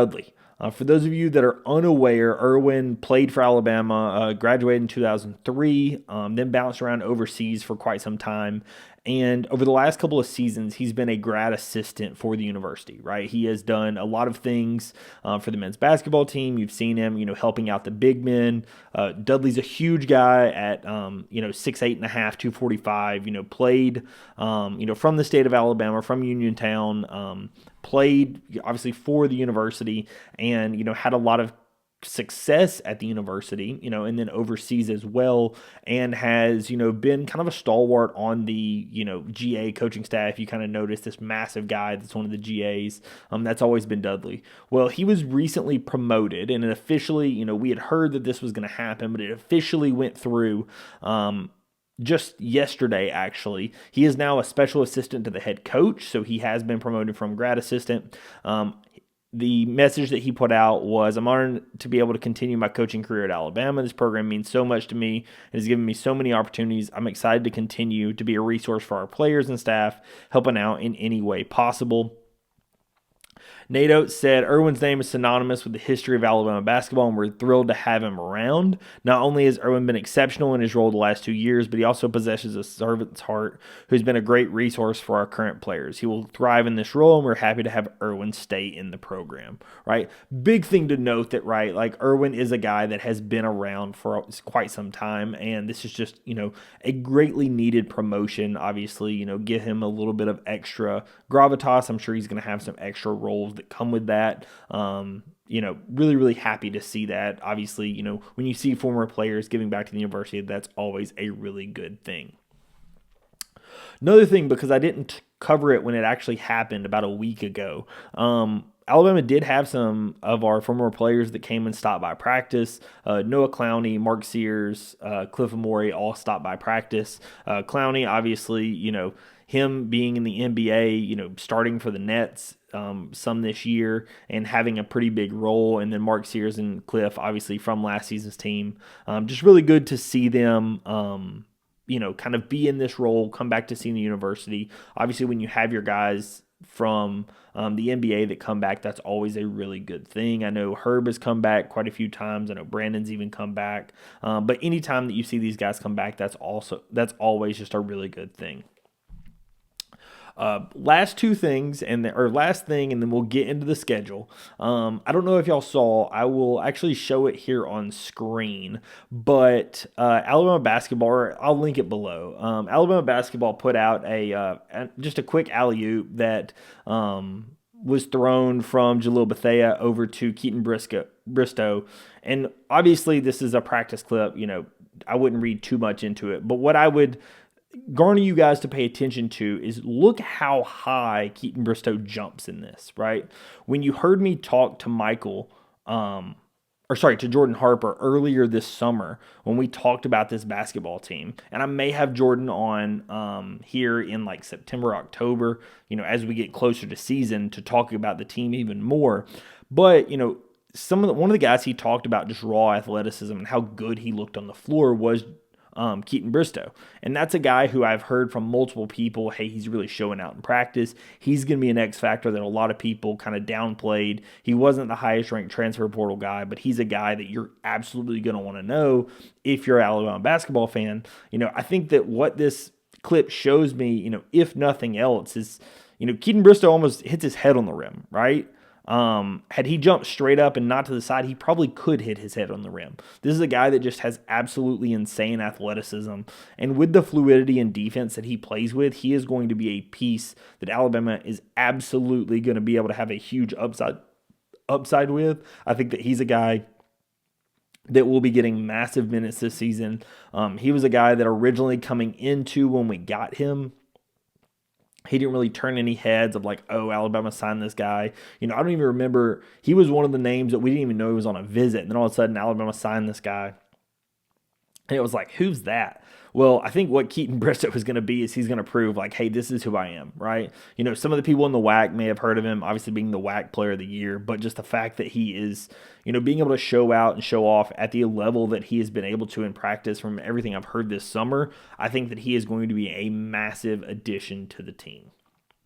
Dudley. For those of you that are unaware, Erwin played for Alabama, graduated in 2003, then bounced around overseas for quite some time. And over the last couple of seasons, he's been a grad assistant for the university, right? He has done a lot of things for the men's basketball team. You've seen him, helping out the big men. Dudley's a huge guy at, 6'8.5", 245, played, from the state of Alabama, from Uniontown, played obviously for the university and, had a lot of success at the university, and then overseas as well, and has, been kind of a stalwart on the, GA coaching staff. You kind of notice this massive guy that's one of the GAs. That's always been Dudley. Well, he was recently promoted, and it officially, we had heard that this was going to happen, but it officially went through, just yesterday, actually. He is now a special assistant to the head coach, so he has been promoted from grad assistant. The message that he put out was, I'm honored to be able to continue my coaching career at Alabama. This program means so much to me. It has given me so many opportunities. I'm excited to continue to be a resource for our players and staff, helping out in any way possible. Nate Oates said, Erwin's name is synonymous with the history of Alabama basketball, and we're thrilled to have him around. Not only has Erwin been exceptional in his role the last 2 years, but he also possesses a servant's heart who's been a great resource for our current players. He will thrive in this role, and we're happy to have Erwin stay in the program, right? Big thing to note that, right, like Erwin is a guy that has been around for quite some time, and this is just, a greatly needed promotion. Obviously, give him a little bit of extra gravitas. I'm sure he's going to have some extra roles that come with that. Really, really happy to see that. Obviously, when you see former players giving back to the university, that's always a really good thing. Another thing, because I didn't cover it when it actually happened about a week ago, Alabama did have some of our former players that came and stopped by practice. Noah Clowney, Mark Sears, Cliff Amore all stopped by practice. Clowney, obviously, him being in the NBA, starting for the Nets some this year and having a pretty big role. And then Mark Sears and Cliff, obviously from last season's team. Just really good to see them, kind of be in this role, come back to see the university. Obviously, when you have your guys from the NBA that come back, that's always a really good thing. I know Herb has come back quite a few times. I know Brandon's even come back. But anytime that you see these guys come back, that's always just a really good thing. Last thing, and then we'll get into the schedule. I don't know if y'all saw, I will actually show it here on screen, but Alabama basketball, I'll link it below. Alabama basketball put out just a quick alley-oop that was thrown from Jalil Bethea over to Keitenn Bristow. And obviously this is a practice clip. I wouldn't read too much into it, but what I would garner you guys to pay attention to is look how high Keitenn Bristow jumps in this, right? When you heard me talk to to Jordan Harper earlier this summer when we talked about this basketball team, and I may have Jordan on here in like September, October, as we get closer to season to talk about the team even more. But, one of the guys he talked about just raw athleticism and how good he looked on the floor was Keitenn Bristow. And that's a guy who I've heard from multiple people, hey, he's really showing out in practice. He's going to be an X factor that a lot of people kind of downplayed. He wasn't the highest ranked transfer portal guy, but he's a guy that you're absolutely going to want to know if you're an Alabama basketball fan. I think that what this clip shows me, if nothing else, is, Keitenn Bristow almost hits his head on the rim, right? Had he jumped straight up and not to the side, he probably could hit his head on the rim. This is a guy that just has absolutely insane athleticism. And with the fluidity and defense that he plays with, he is going to be a piece that Alabama is absolutely going to be able to have a huge upside with. I think that he's a guy that will be getting massive minutes this season. He was a guy that originally coming into when we got him, he didn't really turn any heads of like, oh, Alabama signed this guy. I don't even remember. He was one of the names that we didn't even know he was on a visit. And then all of a sudden, Alabama signed this guy. And it was like, who's that? Well, I think what Keitenn Bristow is going to be is he's going to prove like, hey, this is who I am, right? Some of the people in the WAC may have heard of him, obviously being the WAC player of the year, but just the fact that he is, being able to show out and show off at the level that he has been able to in practice from everything I've heard this summer, I think that he is going to be a massive addition to the team.